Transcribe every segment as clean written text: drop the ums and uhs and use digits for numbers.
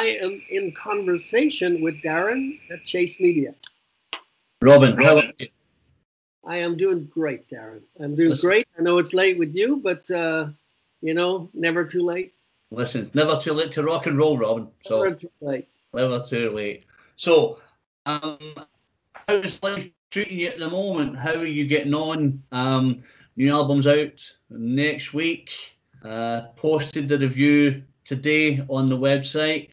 I am in conversation with Darren at Chase Media. Robin, how are you? I am doing great, Darren. I'm doing great. I know it's late with you, but, never too late. Listen, it's never too late to rock and roll, Robin. So, never too late. Never too late. So, how's life treating you at the moment? How are you getting on? New album's out next week. Posted the review today on the website.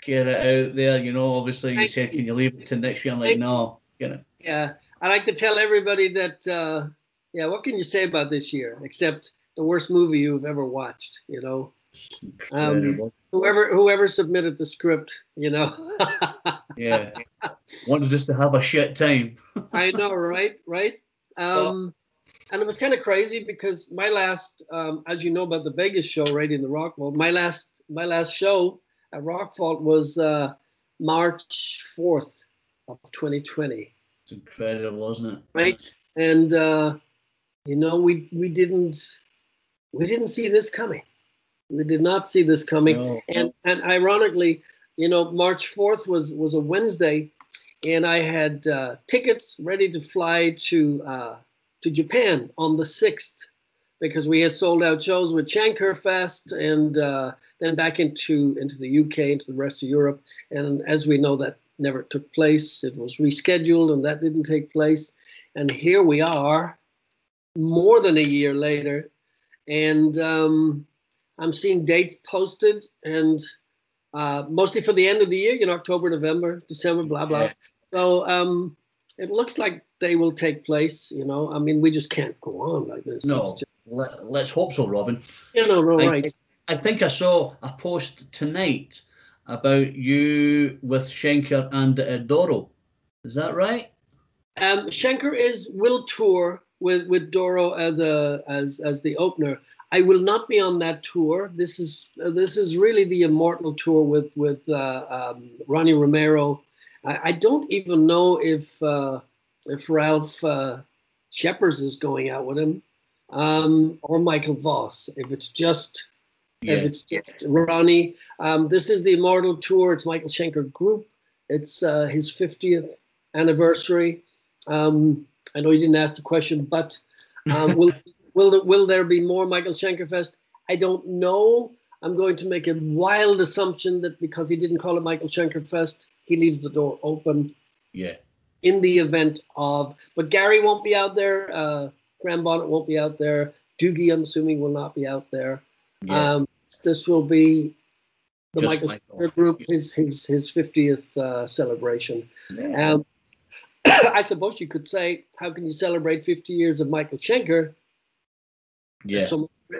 Get it out there. Obviously you said, can you leave it to next year? I'm like, no. Yeah. I like to tell everybody that, what can you say about this year except the worst movie you've ever watched, whoever submitted the script, Yeah. Wanted us to have a shit time. I know, right? And it was kind of crazy because my last, as you know about the Vegas show, right in the Rock Vault, my last show at Rock Vault was March 4th of 2020. It's incredible, isn't it? Right, and we didn't see this coming. We did not see this coming, no. and ironically, March 4th was a Wednesday, and I had tickets ready to fly to Japan on the 6th because we had sold out shows with Shankerfest and then back into the UK, into the rest of Europe. And as we know, that never took place. It was rescheduled and that didn't take place. And here we are more than a year later. And I'm seeing dates posted and mostly for the end of the year, October, November, December, blah, blah. Yeah. So it looks like they will take place, we just can't go on like this. No, let's hope so, Robin. Right. I think I saw a post tonight about you with Schenker and Doro. Is that right? Schenker will tour with Doro as the opener. I will not be on that tour. This is really the Immortal tour with Ronnie Romero. I don't even know if Ralph Shepard is going out with him, or Michael Voss. If it's just Ronnie, this is the Immortal tour. It's Michael Schenker Group. It's his 50th anniversary. I know you didn't ask the question, but will there be more Michael Schenker Fest? I don't know. I'm going to make a wild assumption that because he didn't call it Michael Schenker Fest, he leaves the door open. Yeah. In the event of, but Gary won't be out there. Graham Bonnet won't be out there. Doogie, I'm assuming, will not be out there. Yeah. This will be the Michael Schenker Group, his 50th celebration. Yeah. I suppose you could say, how can you celebrate 50 years of Michael Schenker? Yeah.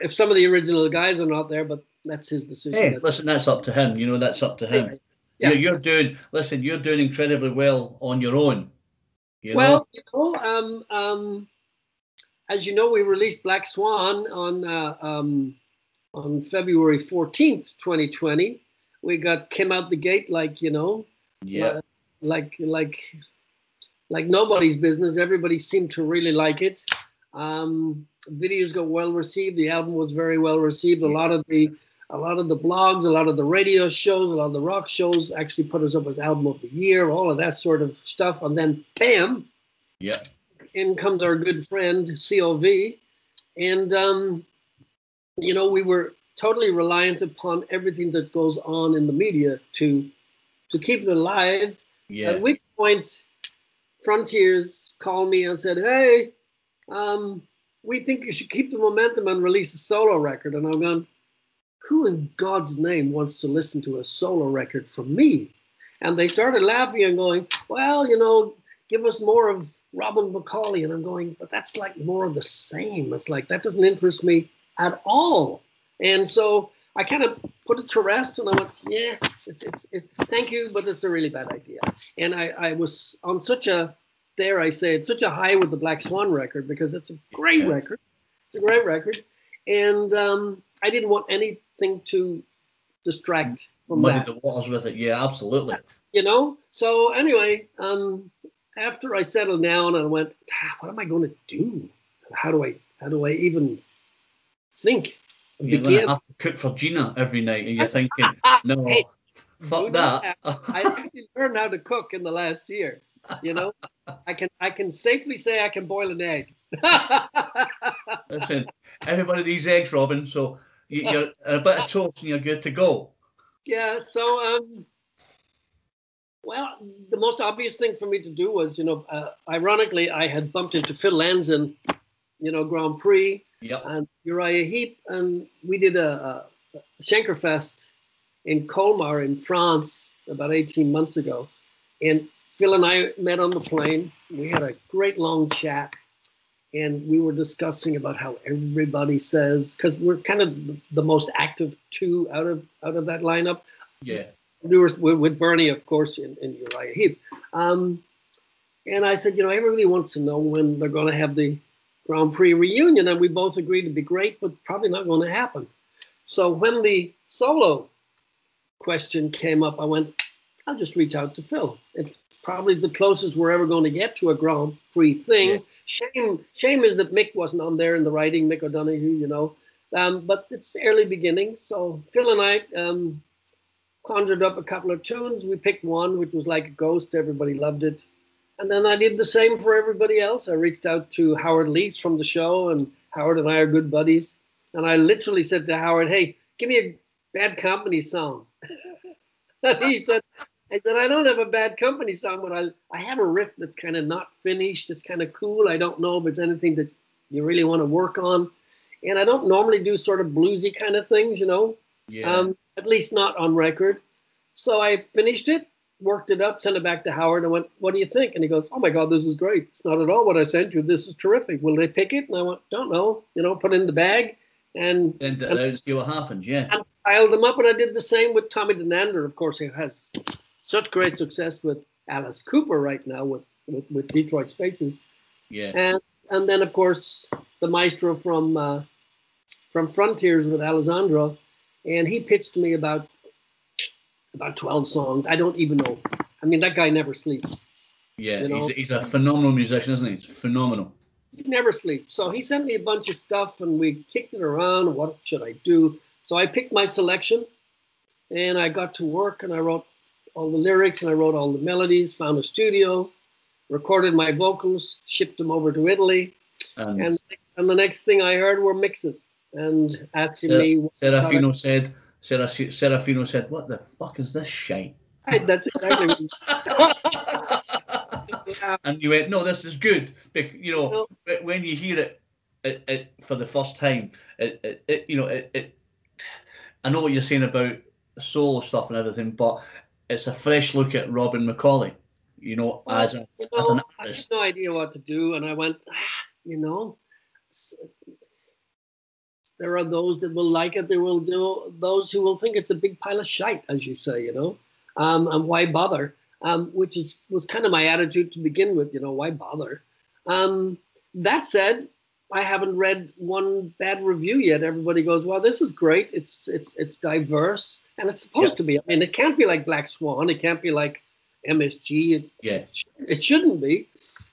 If some of the original guys are not there, but that's his decision. Hey, listen, that's up to him. That's up to him. Yeah. You're doing incredibly well on your own. Well, as you know, we released Black Swan on February 14th, 2020. We came out the gate like nobody's business. Everybody seemed to really like it. Videos got well received. The album was very well received. A lot of the blogs, a lot of the radio shows, a lot of the rock shows actually put us up as album of the year, all of that sort of stuff. And then bam, in comes our good friend COV. And, we were totally reliant upon everything that goes on in the media to keep it alive. Yeah. At which point, Frontiers called me and said, hey, we think you should keep the momentum and release a solo record. And I'm going, who in God's name wants to listen to a solo record from me? And they started laughing and going, well, give us more of Robin McAuley. And I'm going, but that's like more of the same. It's like, that doesn't interest me at all. And so I kind of put it to rest and I went, yeah, it's thank you, but it's a really bad idea. And I was on such a, dare I say it, such a high with the Black Swan record because it's a great record. It's a great record. And I didn't want anything to distract from muddy that. The waters with it. Yeah, absolutely. So anyway, after I settled down and I went, what am I going to do? How do I even think? You're going to have to cook for Gina every night and you're thinking, no, Fuck that. I actually learned how to cook in the last year. You know, I can safely say I can boil an egg. Listen, everybody needs eggs, Robin. So you're a bit of toast and you're good to go. Yeah. So well, the most obvious thing for me to do was, ironically, I had bumped into Phil Lanzin, Grand Prix, Yep. and Uriah Heep, and we did a Schenkerfest in Colmar in France about 18 months ago. And Phil and I met on the plane. We had a great long chat, and we were discussing about how everybody says, because we're kind of the most active two out of that lineup. Yeah. We were with Bernie, of course, in Uriah Heep. And I said, everybody wants to know when they're going to have the Grand Prix reunion. And we both agreed it'd be great, but probably not going to happen. So when the solo question came up, I went, I'll just reach out to Phil. It's probably the closest we're ever going to get to a Grand Prix thing. Yeah. Shame is that Mick wasn't on there in the writing, Mick O'Donoghue, but it's early beginning. So Phil and I conjured up a couple of tunes. We picked one, which was Like a Ghost. Everybody loved it. And then I did the same for everybody else. I reached out to Howard Leese from the show, and Howard and I are good buddies. And I literally said to Howard, hey, give me a Bad Company song. And he said, I don't have a Bad Company song, but I have a riff that's kind of not finished. It's kind of cool. I don't know if it's anything that you really want to work on. And I don't normally do sort of bluesy kind of things, Yeah. At least not on record. So I finished it, worked it up, sent it back to Howard. I went, what do you think? And he goes, oh my God, this is great. It's not at all what I sent you. This is terrific. Will they pick it? And I went, don't know, put it in the bag. And see what happens, yeah. And piled them up, and I did the same with Tommy Denander. Of course, he has such great success with Alice Cooper right now with Detroit Spaces. Yeah. And then, of course, the maestro from Frontiers with Alessandro. And he pitched me about 12 songs. I don't even know. I mean, that guy never sleeps. Yeah, he's a phenomenal musician, isn't he? He's phenomenal. He never sleeps. So he sent me a bunch of stuff, and we kicked it around. What should I do? So I picked my selection, and I got to work, and I wrote all the lyrics, and I wrote all the melodies, found a studio, recorded my vocals, shipped them over to Italy. And the next thing I heard were mixes. And asking me, Serafino said, "What the fuck is this shite?" That's exactly what And you went, "No, this is good." When you hear it for the first time, I know what you're saying about the solo stuff and everything, but it's a fresh look at Robin McAuley. As an artist. I had no idea what to do, and I went, there are those that will like it. There will do those who will think it's a big pile of shite, as you say, and why bother? Which was kind of my attitude to begin with, why bother? That said, I haven't read one bad review yet. Everybody goes, well, this is great. It's diverse, and it's supposed to be. I mean, it can't be like Black Swan. It can't be like MSG. It shouldn't be.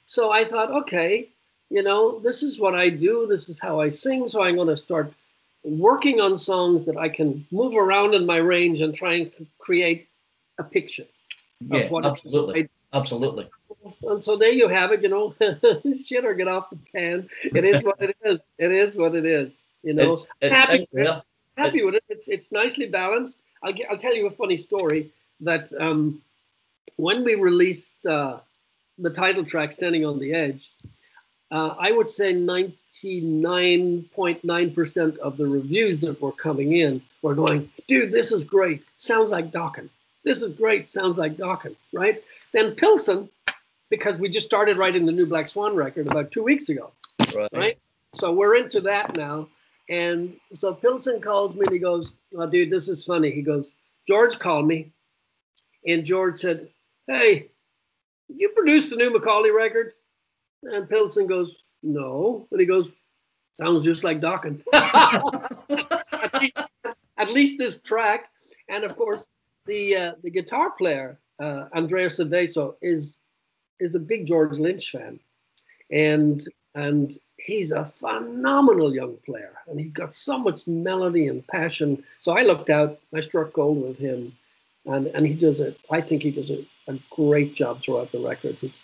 So I thought, okay, this is what I do. This is how I sing. So I'm going to start working on songs that I can move around in my range and try and create a picture. Yeah, absolutely. And so there you have it, shit or get off the pan. It is what it is. It is what it is. Happy with it. It's nicely balanced. I'll tell you a funny story that when we released the title track, Standing on the Edge, I would say 99.9% of the reviews that were coming in were going, dude, this is great. Sounds like Dokken. This is great. Sounds like Dokken, right? Then Pilsen, because we just started writing the new Black Swan record about 2 weeks ago, right? So we're into that now. And so Pilsen calls me and he goes, oh, dude, this is funny. He goes, George called me. And George said, hey, you produced the new McAuley record? And Pilsen goes, no. And he goes, sounds just like Dokken. At least this track. And of course, the guitar player, Andrea Cedeso, is a big George Lynch fan. And he's a phenomenal young player. And he's got so much melody and passion. So I looked out, I struck gold with him. and he does it. I think he does a great job throughout the record. It's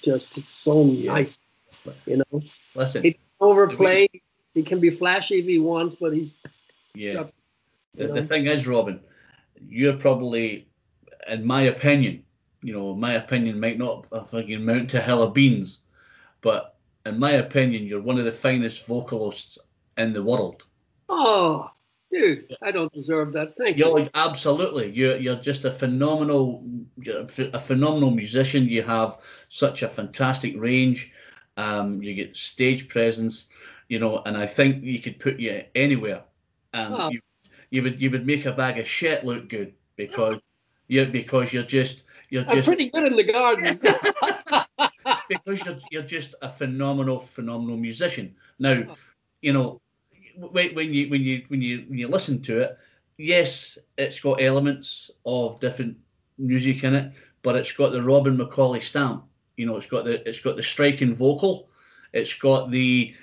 so nice, you know. Listen, he can overplay. He can be flashy if he wants, but he's got, the thing is, Robin, you're probably, in my opinion, my opinion might not fucking mount to hell of beans, but in my opinion, you're one of the finest vocalists in the world. Oh, dude, I don't deserve that. Thank you. Absolutely. You're just a phenomenal musician. You have such a fantastic range. You get stage presence, and I think you could put you anywhere, and you would make a bag of shit look good because you're just I'm pretty good in the garden. because you're just a phenomenal musician. Now, when you listen to it, yes, it's got elements of different music in it, but it's got the Robin McAuley stamp. It's got the striking vocal, it's got the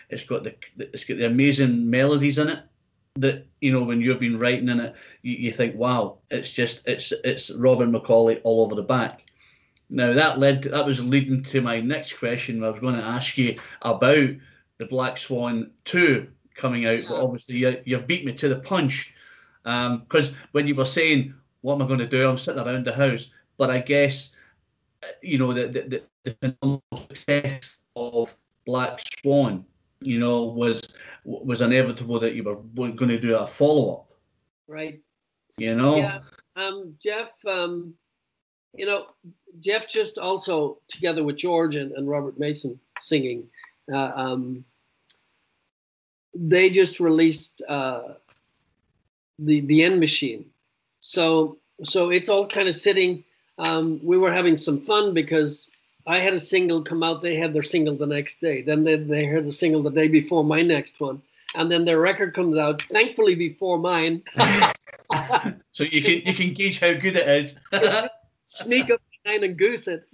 amazing melodies in it that when you've been writing in it, you think, wow, it's Robin McAuley all over the back. Now that was leading to my next question. I was going to ask you about the Black Swan 2 coming out, but obviously you beat me to the punch, because when you were saying what am I going to do, I'm sitting around the house. But I guess the success of Black Swan, was inevitable that you were going to do a follow up, right? Yeah, Jeff. Jeff just also together with George and Robert Mason singing. They just released the End Machine, so it's all kind of sitting. We were having some fun because I had a single come out. They had their single the next day. Then they heard the single the day before my next one, and then their record comes out. Thankfully, before mine. So you can gauge how good it is. Sneak up behind and goose it.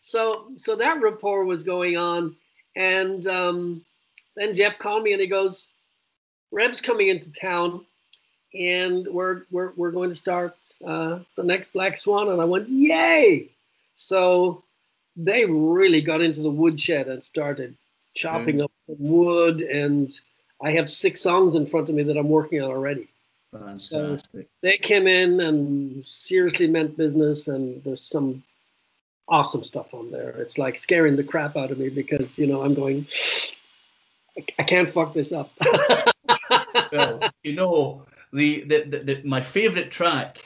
So that rapport was going on, and then Jeff called me and he goes, "Reb's coming into town, and we're going to start the next Black Swan." And I went, "Yay!" So they really got into the woodshed and started chopping up the wood, and I have 6 songs in front of me that I'm working on already. Fantastic. So they came in and seriously meant business, and there's some awesome stuff on there. It's like scaring the crap out of me because I'm going, I can't fuck this up. Well, my favorite track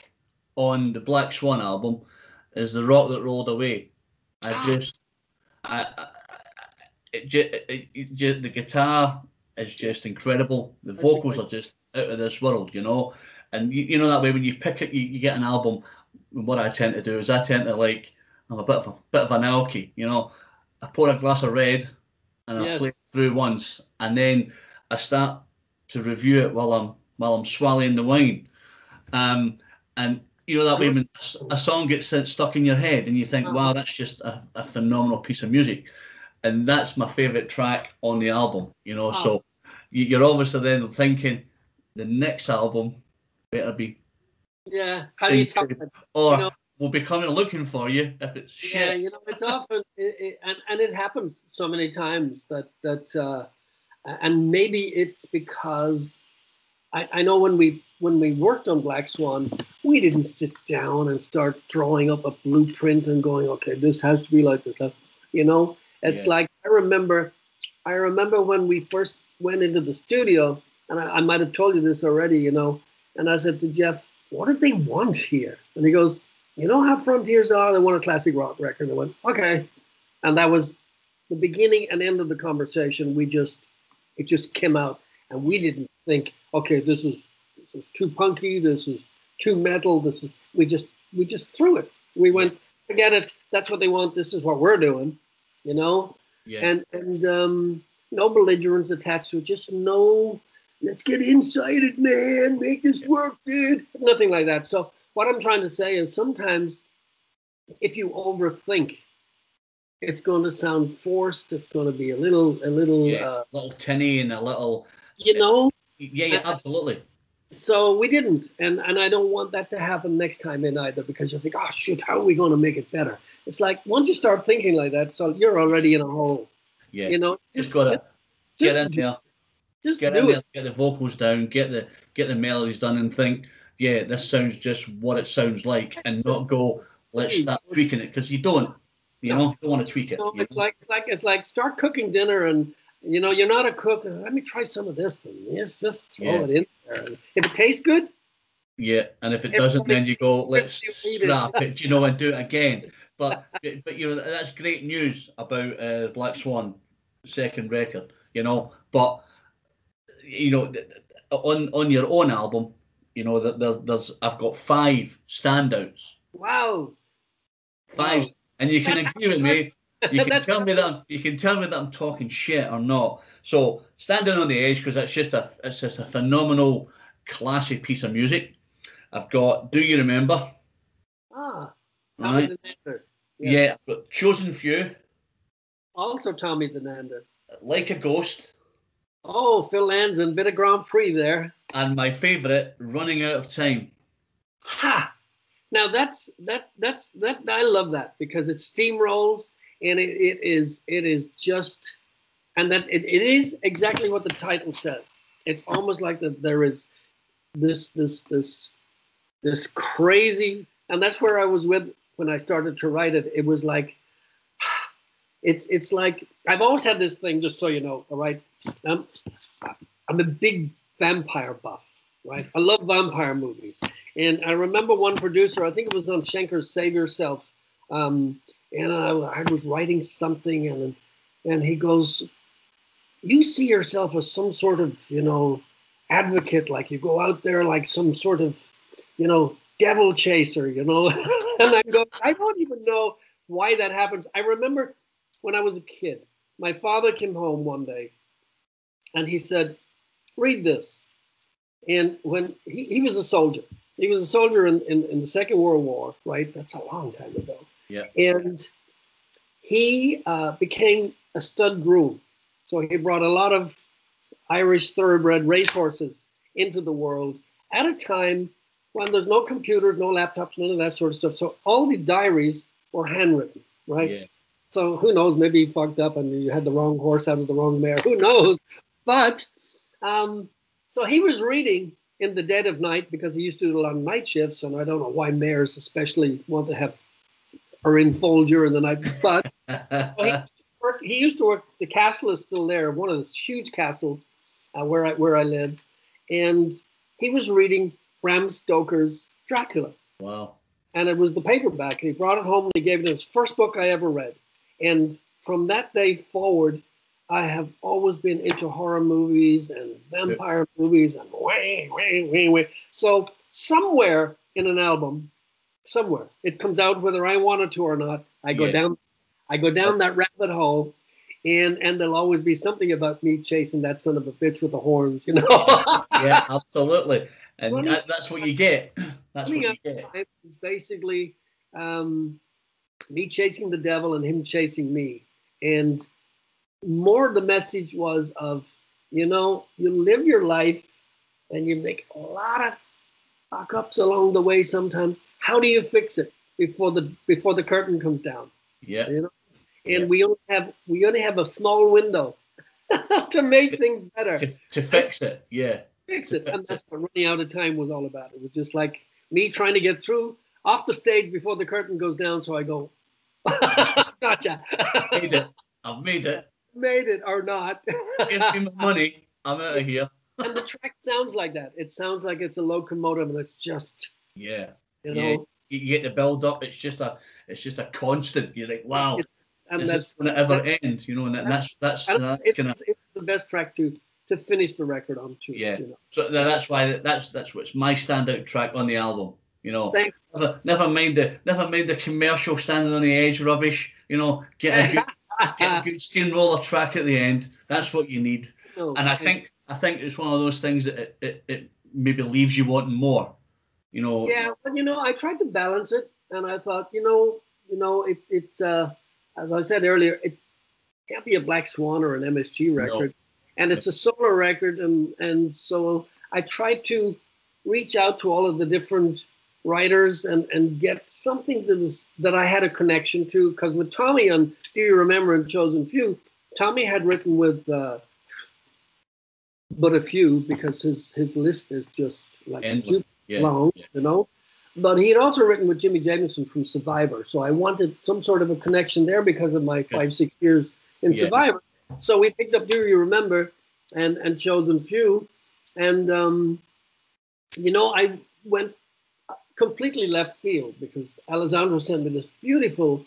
on the Black Swan album is The Rock That Rolled Away. The guitar is just incredible. The vocals are just out of this world, and that way when you pick it, you get an album. What I tend to do is I'm a bit of an alky, I pour a glass of red and I play it through once, and then I start to review it while I'm swallowing the wine, and that way when a song gets stuck in your head and you think, wow, that's just a phenomenal piece of music, and that's my favorite track on the album, so you're obviously then thinking the next album better be how do you talk about it? Or we'll be coming looking for you if it's shit. It's often and it happens so many times that and maybe it's because I know when we worked on Black Swan, we didn't sit down and start drawing up a blueprint and going, okay, this has to be like this. It's like I remember when we first went into the studio, and I might have told you this already, and I said to Jeff, what did they want here? And he goes, how Frontiers are? They want a classic rock record. I went, okay. And that was the beginning and end of the conversation. It just came out, and we didn't think, okay, this is too punky, this is too metal, we just threw it. We went, forget it, that's what they want, this is what we're doing, and no belligerence attached to it, just no, let's get inside it, man, make this work, dude. Nothing like that. So what I'm trying to say is sometimes if you overthink, it's going to sound forced, it's going to be a little little tinny and a little, absolutely. So we didn't, and I don't want that to happen next time in either, because you think, oh shoot, how are we going to make it better? It's like once you start thinking like that, so you're already in a hole. Yeah, You know, just gotta get in just there, just get in do there, it. get the vocals down, get the melodies done, and think, yeah, this sounds just what it sounds like, and It's not just go, let's please. start tweaking it, because you don't, No, you don't want to tweak it, no, it's like start cooking dinner, and you're not a cook. Let me try some of this, and yes, just throw Yeah, it in there. And if it tastes good, yeah, and if it doesn't, everybody then you go, let's eat it. scrap it, and do it again. But that's great news about Black Swan second record, but on your own album, that there's I've got five standouts. Wow, Five, wow, and you can that's agree with me. You can that's tell me that I'm talking shit or not. So standing on the edge, because it's just a phenomenal classic piece of music. I've got Do You Remember? Tommy Right? the Nander. Yeah, Yes, I've got Chosen Few, also Tommy the Nander. Like a Ghost, Oh, Phil Lanson, bit of Grand Prix there. and my favourite, Running Out of Time. Ha! Now that I love that because it steamrolls, and it is just, and that it is exactly what the title says. It's almost like that there is this crazy, and that's where I was with when I started to write it. It was like it's like I've always had this thing, just so you know, all right. Um, I'm a big vampire buff, right? I love vampire movies. And I remember one producer, I think it was on Schenker's Save Yourself, and I was writing something, and he goes, you see yourself as some sort of, advocate, like you go out there like some sort of, devil chaser, and I go, I don't even know why that happens. I remember when I was a kid, my father came home one day and he said, read this. And when he was a soldier, he was a soldier in the Second World War, right? That's a long time ago. Yeah. And he became a stud groom. So he brought a lot of Irish thoroughbred racehorses into the world at a time when there's no computers, no laptops, none of that sort of stuff. So all the diaries were handwritten, right? Yeah. So who knows? Maybe he fucked up and you had the wrong horse out of the wrong mare. Who knows? But so he was reading in the dead of night because he used to do a lot of night shifts, and I don't know why mayors especially want to have are in full during the night. But so he used to work. The castle is still there, one of the huge castles where I lived, and he was reading Bram Stoker's Dracula. Wow. And it was the paperback. And he brought it home and he gave it his first book I ever read. And from that day forward, I have always been into horror movies and vampire movies and way. So somewhere in an album, somewhere it comes out whether I want it to or not. I go down that rabbit hole, and there'll always be something about me chasing that son of a bitch with the horns, Yeah, absolutely. And that's what you get. That's what you get. It's basically me chasing the devil and him chasing me. And more the message was of, you live your life and you make a lot of fuck ups along the way sometimes. How do you fix it before the curtain comes down? Yeah. And we only have a small window to make things better. To fix it, yeah. Fix it. And that's what Running Out of Time was all about. It was just like me trying to get through off the stage before the curtain goes down. So I go, gotcha. Made it. I've made it. Made it or not. Give me my money. I'm out of here. And the track sounds like that. It sounds like it's a locomotive, and it's just you get the build up. It's just a constant. You're like, wow, is this going to ever end? And that's it's the best track to finish the record on too. Yeah. So that's why that's what's my standout track on the album. Never mind the commercial standing on the edge rubbish. Get a good steamroller track at the end. That's what you need. And I think it's one of those things that it maybe leaves you wanting more. Yeah, but I tried to balance it, and I thought, it's as I said earlier, it can't be a Black Swan or an MSG record, and it's a solo record, and so I tried to reach out to all of the different writers and get something that I had a connection to. Because with Tommy on Do You Remember and Chosen Few, Tommy had written with but a few, because his list is just like stupid long, you know. But he had also written with Jimmy Jameson from Survivor, so I wanted some sort of a connection there because of my 5-6 years in Survivor. So we picked up Do You Remember and Chosen Few, and you know, I went completely left field because Alessandro sent me this beautiful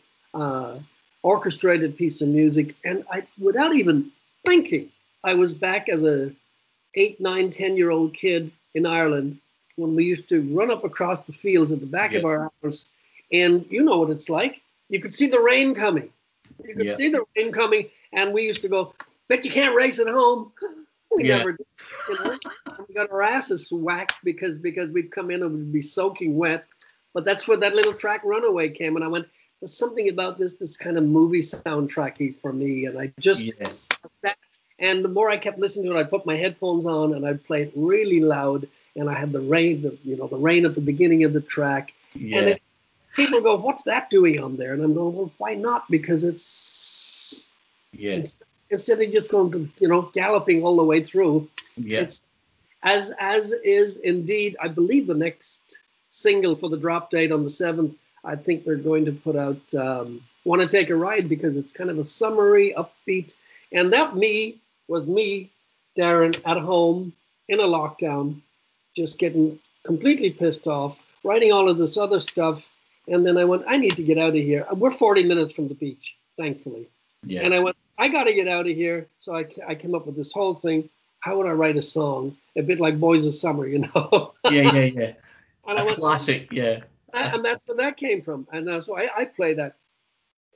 orchestrated piece of music, and I, without even thinking, I was back as a 8, 9, 10-year-old kid in Ireland when we used to run up across the fields at the back of our house, and you know what it's like. You could see the rain coming. You could see the rain coming, and we used to go, bet you can't race at home. We never did, you know. We got our asses whacked because we'd come in and we'd be soaking wet. But that's where that little track Runaway came, and I went, there's something about this that's kind of movie soundtracky for me, and I just that. And the more I kept listening to it, I put my headphones on and I'd play it really loud, and I had the rain, the rain at the beginning of the track. And people go, "What's that doing on there?" And I'm going, "Well, why not? Because it's instead of just going to galloping all the way through, it's as is indeed. I believe the next single for the drop date on the 7th. I think they're going to put out "Want to Take a Ride," because it's kind of a summery, upbeat, and that was me, Darren, at home in a lockdown, just getting completely pissed off, writing all of this other stuff. And then I went, I need to get out of here. We're 40 minutes from the beach, thankfully. Yeah. And I went, I got to get out of here. So I came up with this whole thing. How would I write a song? A bit like Boys of Summer, you know? And I went, classic, And that's where that came from. And so I play that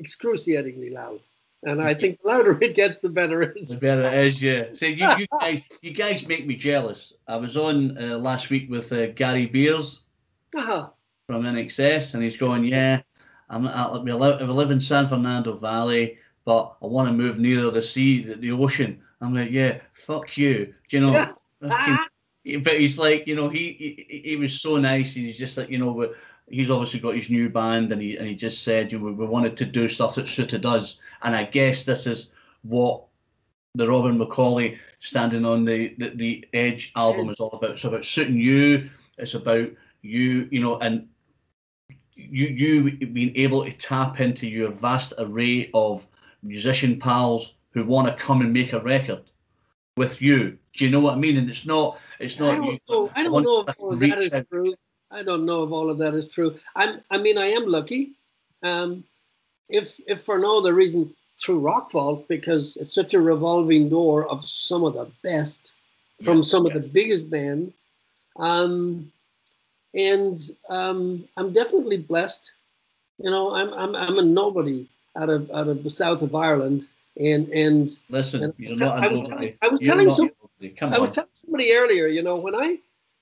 excruciatingly loud. And I think the louder it gets, the better it is. The better it is, yeah. So you guys make me jealous. I was on last week with Gary Beers from NXS, and he's going, we live in San Fernando Valley, but I want to move nearer the sea, the ocean. I'm like, yeah, fuck you. Do you know? But he's like, he was so nice. He's just like, he's obviously got his new band, and he just said, we wanted to do stuff that suited us. And I guess this is what the Robin McAuley Standing on the Edge album is all about. It's about suiting you. It's about you, and you being able to tap into your vast array of musician pals who want to come and make a record with you. Do you know what I mean? And it's not. I don't know if all of that is true. I don't know if all of that is true. I am lucky. If for no other reason, through Rockvault, because it's such a revolving door of some of the best from some of the biggest bands. I'm definitely blessed. I'm a nobody out of the south of Ireland. And listen, you're not a nobody. I was telling somebody earlier,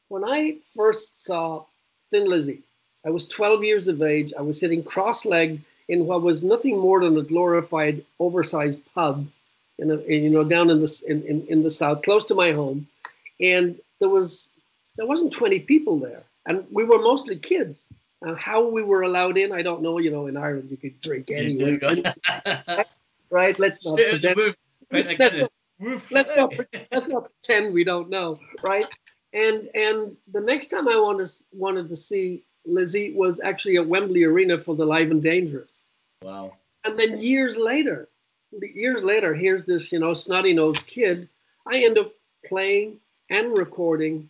when I first saw Thin Lizzy, I was 12 years of age. I was sitting cross-legged in what was nothing more than a glorified, oversized pub, down in the south, close to my home, and there wasn't 20 people there, and we were mostly kids. And how we were allowed in, I don't know. In Ireland, you could drink anywhere. Right? Let's not pretend we don't know, right? And the next time I wanted to see Lizzy was actually at Wembley Arena for the Live and Dangerous. Wow. And then years later, here's this, snotty-nosed kid. I end up playing and recording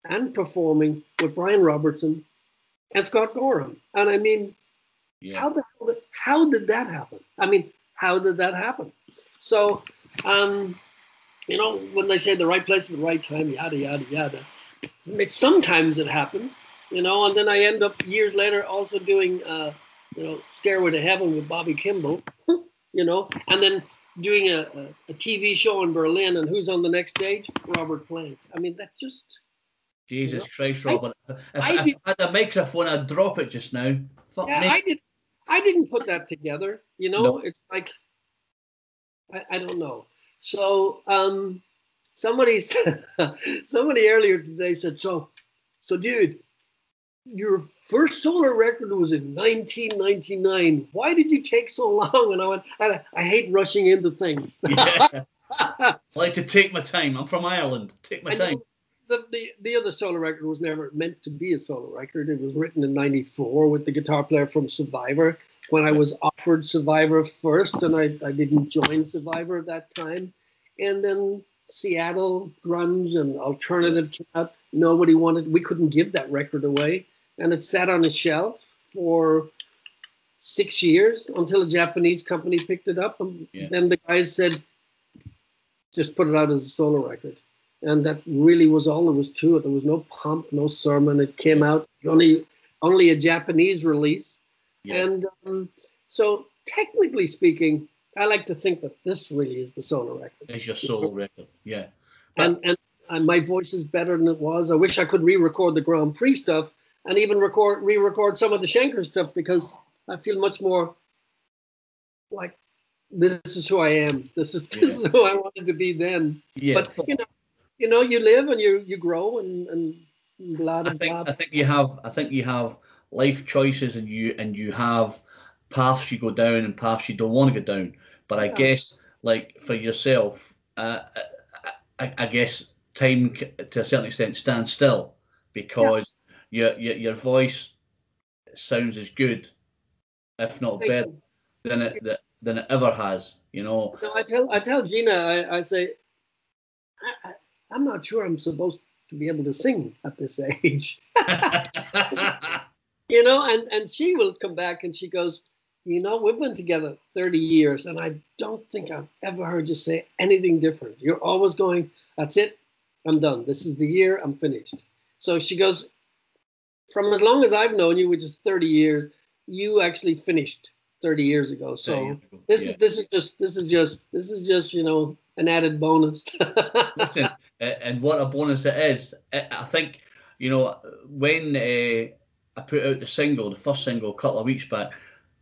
and performing with Brian Robertson and Scott Gorham. And I mean, how did that happen? How did that happen? So, when they say the right place at the right time, yada, yada, yada. Sometimes it happens, and then I end up years later also doing, Stairway to Heaven with Bobby Kimball, and then doing a TV show in Berlin, and who's on the next stage? Robert Plant. That's just... Jesus Christ, Robert. If I had a microphone, I'd drop it just now. Fuck me. I didn't put that together, No. It's like, I don't know. So somebody earlier today said, so So, dude, your first solo record was in 1999. Why did you take so long? And I went, I hate rushing into things. Yeah. I like to take my time. I'm from Ireland. Take my time. The other solo record was never meant to be a solo record. It was written in 94 with the guitar player from Survivor. When I was offered Survivor first, and I didn't join Survivor at that time. And then Seattle grunge and alternative came out. Nobody wanted, we couldn't give that record away. And it sat on a shelf for 6 years until a Japanese company picked it up. And then the guys said, just put it out as a solo record. And that really was all there was to it. There was no pomp, no sermon. It came out only a Japanese release. Yeah. And so technically speaking, I like to think that this really is the solo record. It's your solo record, yeah. And my voice is better than it was. I wish I could re-record the Grand Prix stuff and even re-record some of the Schenker stuff, because I feel much more like this is who I am. This is who I wanted to be then. Yeah. But you know, you live and you grow and blah blah blah. I think you have life choices, and you have paths you go down and paths you don't want to go down. But I guess, like, for yourself, I guess time to a certain extent stands still, because your voice sounds as good, if not better, than it ever has. You know. No, I tell Gina, I say, I'm not sure I'm supposed to be able to sing at this age. You know, and she will come back and she goes, you know, we've been together 30 years and I don't think I've ever heard you say anything different. You're always going, that's it, I'm done. This is the year, I'm finished. So she goes, from as long as I've known you, which is 30 years, you actually finished 30 years ago. So this is just, you know, an added bonus. Listen, and what a bonus it is. I think, you know, when I put out the first single, a couple of weeks back,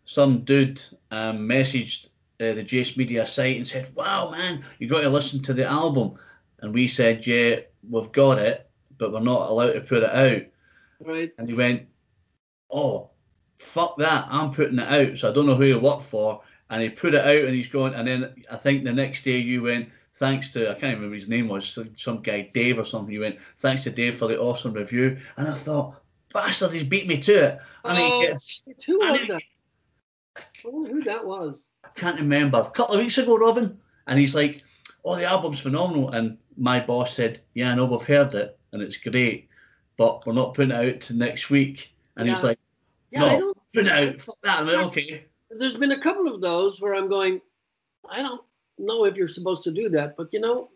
some dude messaged the Jace Media site and said, wow, man, you got to listen to the album. And we said, yeah, we've got it, but we're not allowed to put it out. Right. And he went, oh, fuck that, I'm putting it out, so I don't know who you work for. And he put it out and he's going, and then I think the next day you went, thanks to, I can't remember his name was, some guy, Dave or something, you went, thanks to Dave for the awesome review. And I thought, bastard, he's beat me to it. Who was that? I don't know who that was. I can't remember. A couple of weeks ago, Robin, and he's like, oh, the album's phenomenal. And my boss said, yeah, I know, we've heard it and it's great, but we're not putting it out to next week. And he's like, no, put it out. Fuck that. I'm like, okay. There's been a couple of those where I'm going, I don't know if you're supposed to do that, but you know,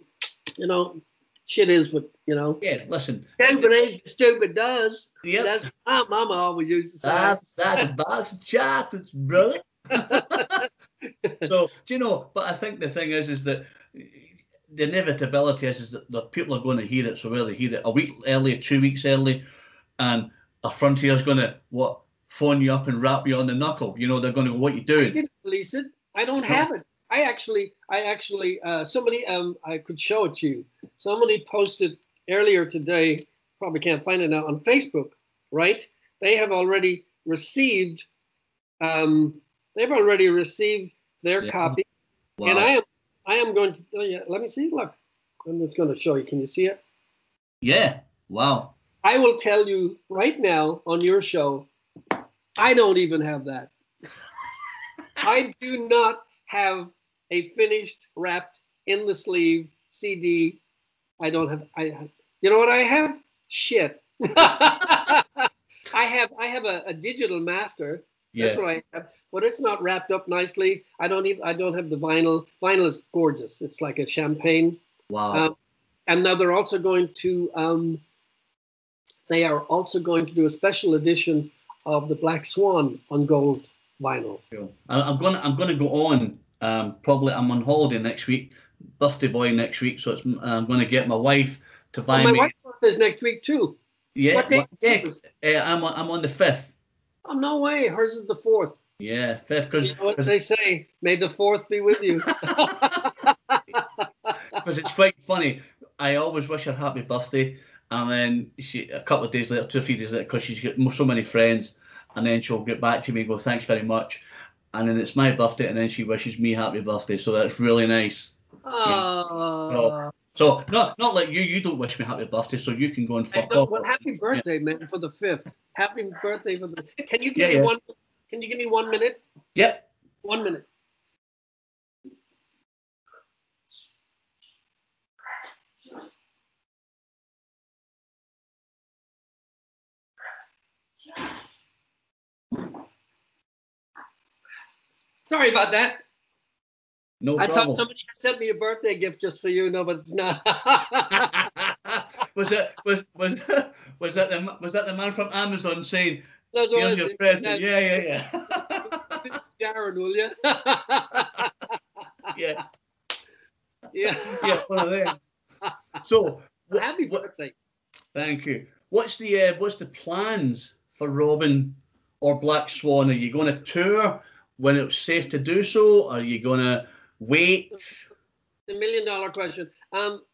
shit is what, you know. Yeah, listen. Stupid is stupid does. Yep. That's my mama always used to say. That's a box of chocolates, brother. So, do you know, but I think the thing is that the inevitability is that the people are going to hear it, so whether they hear it a week early, 2 weeks early, and a frontier's going to, phone you up and rap you on the knuckle. You know, they're going to go, what you doing? I didn't release it. I don't have it. I actually, somebody, I could show it to you. Somebody posted earlier today, probably can't find it now, on Facebook, right? They have already received, their copy. Wow. And I am going to, let me see, look. I'm just going to show you. Can you see it? Yeah. Wow. I will tell you right now on your show, I don't even have that. I do not have a finished, wrapped in the sleeve CD. I don't have. You know what I have? Shit. I have a digital master. That's what I have, but it's not wrapped up nicely. I don't have the vinyl. Vinyl is gorgeous. It's like a champagne. Wow. And now they're also going to. They are also going to do a special edition of the Black Swan on gold vinyl. Cool. I'm gonna go on. Probably I'm on holiday next week, birthday boy next week, so I'm going to get my wife to buy me. My wife's birthday is next week too. Yeah, what day? I'm on the 5th. Oh no way! Hers is the 4th. Yeah, 5th. Because you know what they say, may the 4th be with you. Because it's quite funny. I always wish her happy birthday, And then a couple of days later, 2 or 3 days later, because she's got so many friends, and then she'll get back to me and go, thanks very much. And then it's my birthday, and then she wishes me happy birthday. So that's really nice. So not like you don't wish me happy birthday, so you can go and fuck off. Well, happy birthday, man, for the 5th. Happy birthday for the. Can you give me one? Can you give me 1 minute? Yep. 1 minute. Sorry about that. No I problem. thought somebody sent me a birthday gift just for you. No, but it's not. was that the man from Amazon saying, "Here's your present"? Yeah. This is Darren, will you? Yeah. Yeah. One of them. So happy birthday. Thank you. What's the plans for Robin or Black Swan? Are you going to tour when it's safe to do so? Are you going to wait? The $1 million question.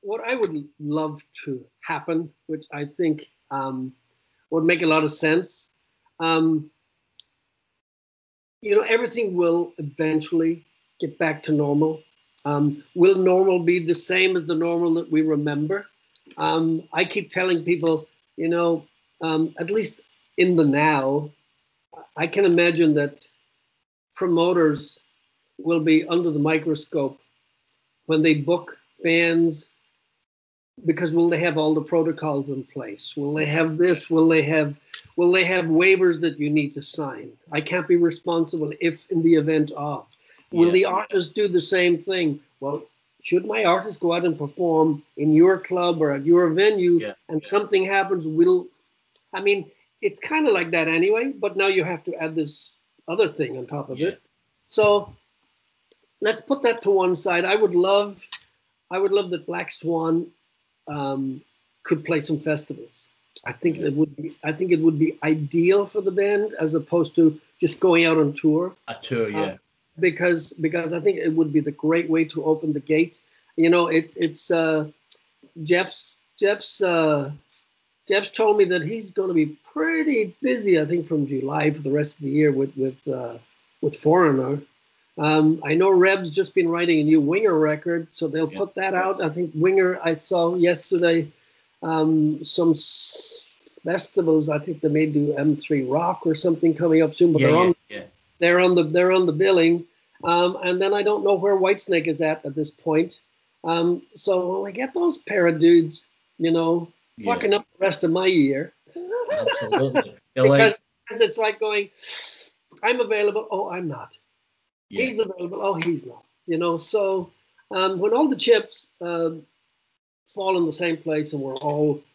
What I would love to happen, which I think would make a lot of sense. Everything will eventually get back to normal. Will normal be the same as the normal that we remember? I keep telling people, at least in the now, I can imagine that promoters will be under the microscope when they book bands, because will they have all the protocols in place? Will they have this? Will they have waivers that you need to sign? I can't be responsible if in the event of. Will the artist do the same thing? Well, should my artist go out and perform in your club or at your venue and something happens, it's kind of like that anyway, but now you have to add this other thing on top of it. So let's put that to one side. I would love that Black Swan could play some festivals. I think it would be ideal for the band as opposed to just going out on tour. A tour, yeah. Because I think it would be the great way to open the gate. It's Jeff's told me that he's going to be pretty busy, I think, from July for the rest of the year with Foreigner. I know Reb's just been writing a new Winger record, so they'll put that out. I think Winger, I saw yesterday some festivals. I think they may do M3 Rock or something coming up soon, but they're on the billing. And then I don't know where Whitesnake is at this point. So when I get those pair of dudes, fucking up the rest of my year. Absolutely. because it's like going, I'm available. Oh, I'm not. He's available. Oh, he's not. So when all the chips fall in the same place and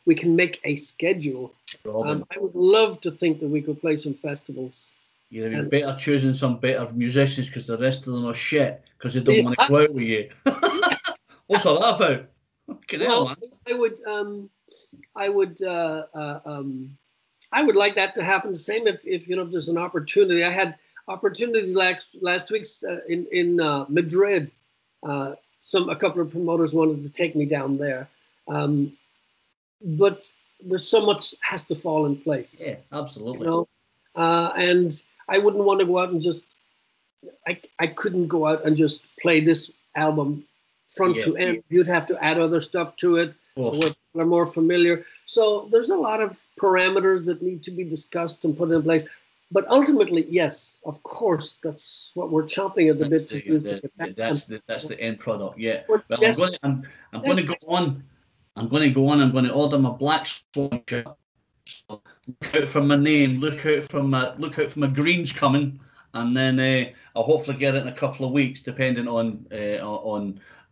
we can make a schedule, I would love to think that we could play some festivals. You'd be better choosing some better musicians because the rest of them are shit because they don't want to go out with you. What's all that about? I would like that to happen. The same if there's an opportunity. I had opportunities last week in Madrid. A couple of promoters wanted to take me down there, but there's so much has to fall in place. Yeah, absolutely. And I wouldn't want to go out and just. I couldn't go out and just play this album front to end. You'd have to add other stuff to it where people are more familiar. So there's a lot of parameters that need to be discussed and put in place. But ultimately, yes, of course, that's what we're chomping at the bit to do. That's the end product. Yeah. Well, I'm going to go on. I'm going to order my Black Swan shirt. So look out for my name. Look out for my greens coming, and then I'll hopefully get it in a couple of weeks, depending on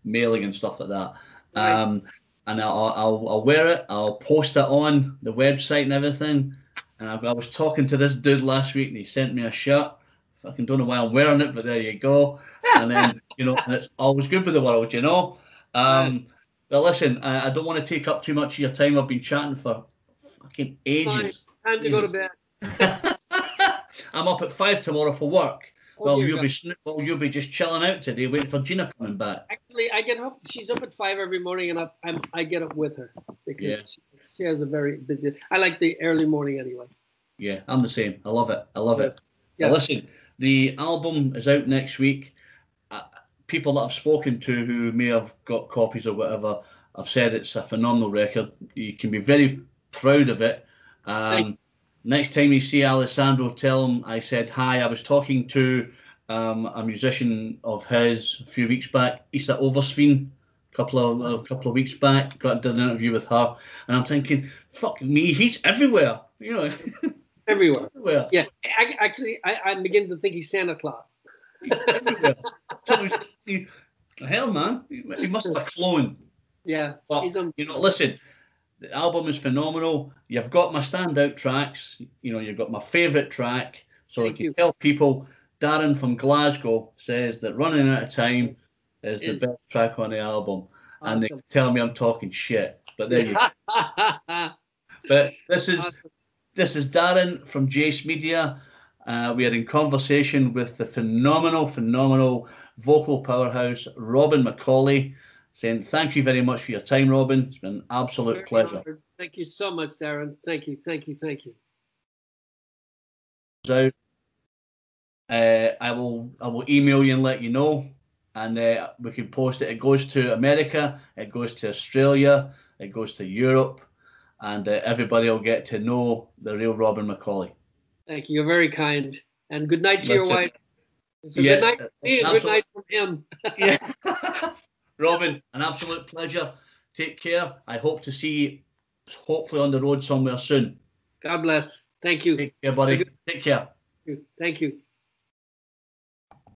mailing and stuff like that. Right. And I'll wear it. I'll post it on the website and everything. And I was talking to this dude last week, and he sent me a shirt. Fucking don't know why I'm wearing it, but there you go. And then and it's always good with the world, But listen, I don't want to take up too much of your time. I've been chatting for fucking ages. Time to go to bed. I'm up at 5 tomorrow for work. You'll be just chilling out today, waiting for Gina coming back. Actually, I get up. She's up at 5 every morning, and I get up with her because She has a very busy. I like the early morning anyway. Yeah, I'm the same. I love it. I love it. Yeah. Now, listen, the album is out next week. People that I've spoken to who may have got copies or whatever have said it's a phenomenal record. You can be very proud of it. Next time you see Alessandro, tell him I said hi. I was talking to a musician of his a few weeks back, Issa Oversveen, a couple of weeks back. Did an interview with her, and I'm thinking, fuck me, he's everywhere. You know, everywhere. Everywhere. Yeah, I'm beginning to think he's Santa Claus. He's everywhere. So hell, man, he must have a clone. Yeah, but listen. The album is phenomenal. You've got my standout tracks. You've got my favourite track. So you can tell people, Darren from Glasgow says that Running Out of Time is the best track on the album. Awesome. And they tell me I'm talking shit. But there you go. But this is Darren from Jace Media. We are in conversation with the phenomenal vocal powerhouse, Robin McAuley. Saying thank you very much for your time, Robin. It's been an absolute pleasure. Honored. Thank you so much, Darren. Thank you. I will email you and let you know, and we can post it. It goes to America, it goes to Australia, it goes to Europe, and everybody will get to know the real Robin McAuley. Thank you. You're very kind, and good night to your wife. It's a good night from me and good night from him. Yeah. Robin, an absolute pleasure. Take care. I hope to see you hopefully on the road somewhere soon. God bless. Thank you. Take care, buddy. Take care. Thank you.